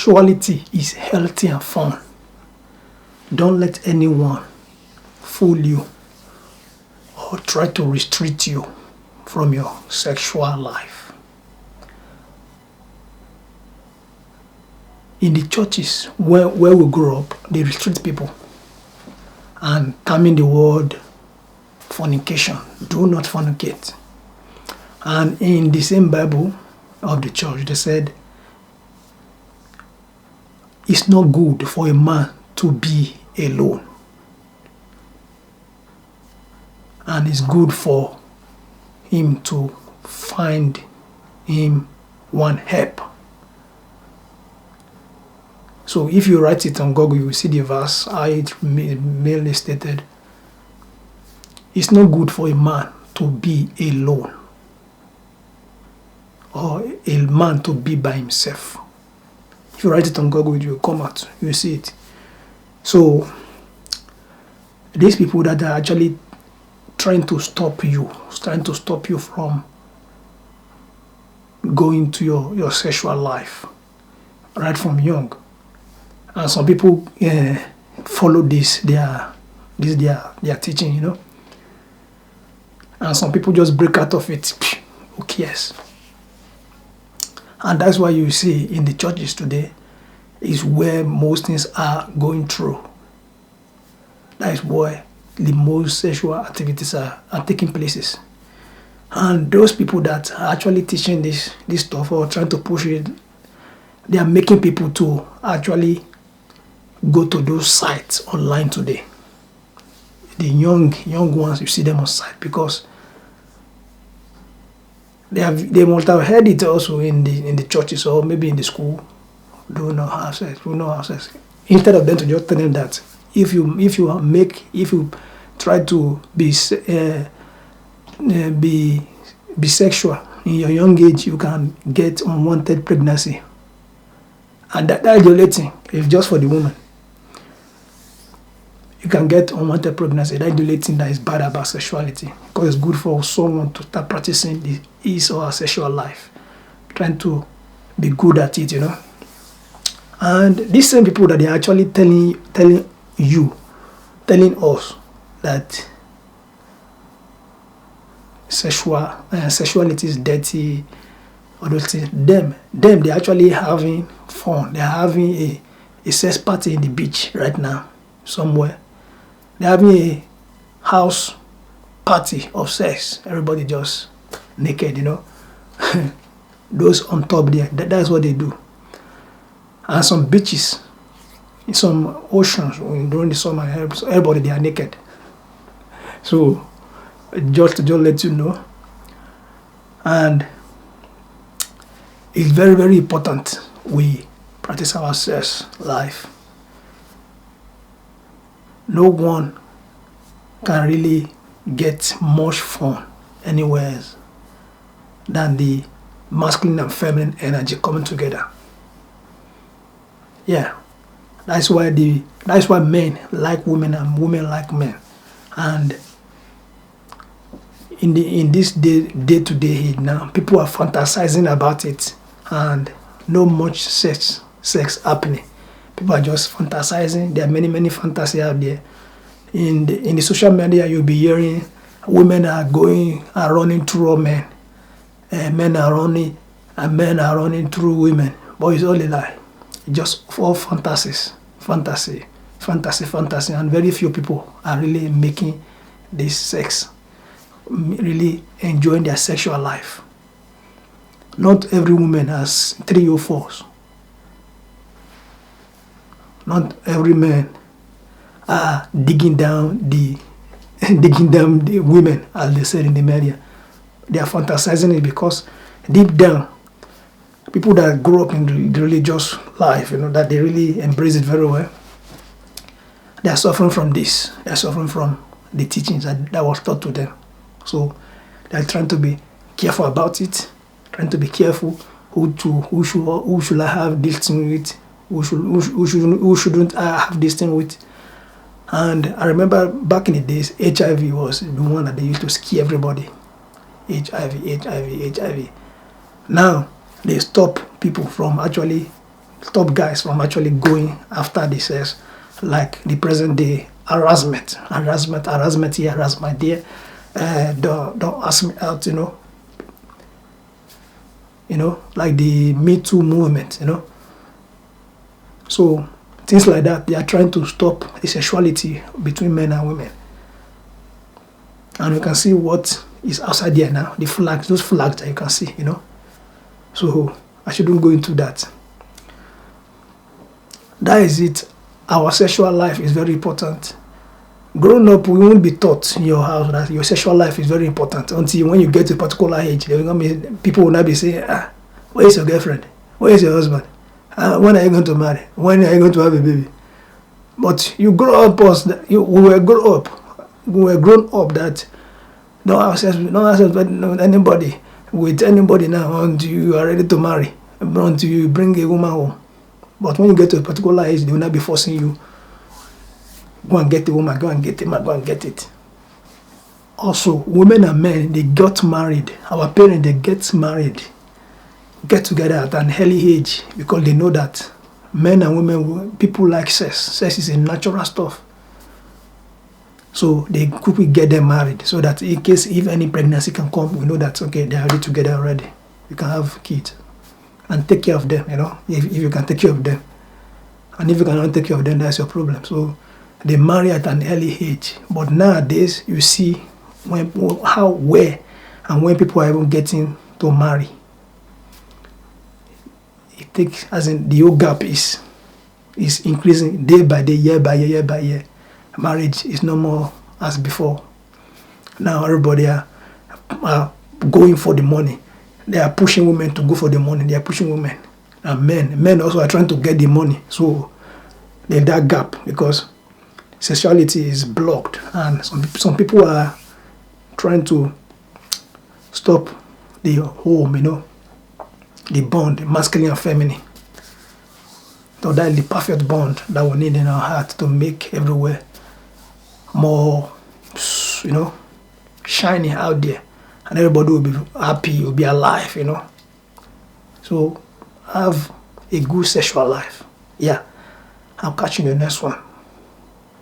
sexuality is healthy and fun. Don't let anyone fool you or try to restrict you from your sexual life. In the churches where we grew up, they restrict people and terming the word fornication. Do not fornicate. And in the same Bible of the church, they said it's not good for a man to be alone. And it's good for him to find him one help. So if you write it on Google, you will see the verse, how it merely stated, it's not good for a man to be alone or a man to be by himself. If you write it on Google, it will come out, you will see it. So these people that are actually trying to stop you from going to your sexual life right from young. And some people follow this their teaching, you know. And some people just break out of it. Who cares? And that's why you see in the churches today is where most things are going through. That is where the most sexual activities are taking places. And those people that are actually teaching this stuff or trying to push it, they are making people to actually go to those sites online today. The young ones, you see them on site because they must have heard it also in the churches or maybe in the school. Do not have sex. Instead of them to just tell them that if you try to be sexual in your young age, you can get unwanted pregnancy, and that is the only thing. It's just for the woman. You can get unwanted pregnancy. That's the only thing that is bad about sexuality, because it's good for someone to start practicing his or her sexual life, trying to be good at it, you know. And these same people that they are actually telling us that sexuality is dirty, or those things. Them they actually having fun. They're having a sex party in the beach right now somewhere. They're having a house party of sex. Everybody just naked, you know. Those on top there, that's what they do. And some beaches, in some oceans during the summer, everybody they are naked. So just to let you know. And it's very, very important we practice our sex life. No one can really get much fun anywhere else than the masculine and feminine energy coming together. Yeah, that's why men like women and women like men. And in this day-to-day age now, people are fantasizing about it, and no much sex happening. People are just fantasizing. There are many fantasies out there. In the social media, you'll be hearing women are running through men, men are running through women. But it's all a lie. It's just all fantasy, and very few people are really making this sex, really enjoying their sexual life. Not every woman has 3 or 4s. Not every man are digging down the women, as they said in the media. They are fantasizing it because deep down, people that grew up in the religious life, you know, that they really embrace it very well, they are suffering from this. They are suffering from the teachings that was taught to them. So they are trying to be careful about it, trying to be careful who should I have this thing with, who shouldn't I have this thing with. And I remember back in the days, HIV was the one that they used to scare everybody. HIV. Now they stop people from actually stop guys from actually going after the sex, like the present day harassment here, harassment there. Don't ask me out, like the Me Too movement, So things like that, they are trying to stop the sexuality between men and women. And you can see what is outside there now, the flags, those flags that you can see, So I shouldn't go into that. That is it. Our sexual life is very important. Growing up, we won't be taught in your house that your sexual life is very important until when you get to a particular age. People will not be saying, where is your girlfriend? Where is your husband? When are you going to marry? When are you going to have a baby? But you grow up, we were grown up that don't have sex with anybody, now until you are ready to marry, until you bring a woman home. But when you get to a particular age, they will not be forcing you. Go and get a woman, go and get a man, go and get it. Also, women and men, they got married. Our parents, they get married, get together at an early age because they know that men and women, people like sex. Sex is a natural stuff. So they quickly get them married so that in case if any pregnancy can come, we know that, okay, they're already together already. You can have kids and take care of them, if you can take care of them. And if you cannot take care of them, that's your problem. So they marry at an early age. But nowadays, you see where and when people are even getting to marry. It takes, as in the old gap is increasing day by day, year by year. Marriage is no more as before. Now everybody are going for the money. They are pushing women to go for the money. They are pushing women. And men also are trying to get the money. So there's that gap because sexuality is blocked. And some people are trying to stop the home, the bond, masculine and feminine. So that is the perfect bond that we need in our heart to make everywhere more, shiny out there. And everybody will be happy, will be alive, So have a good sexual life. Yeah. I'll catch you in the next one.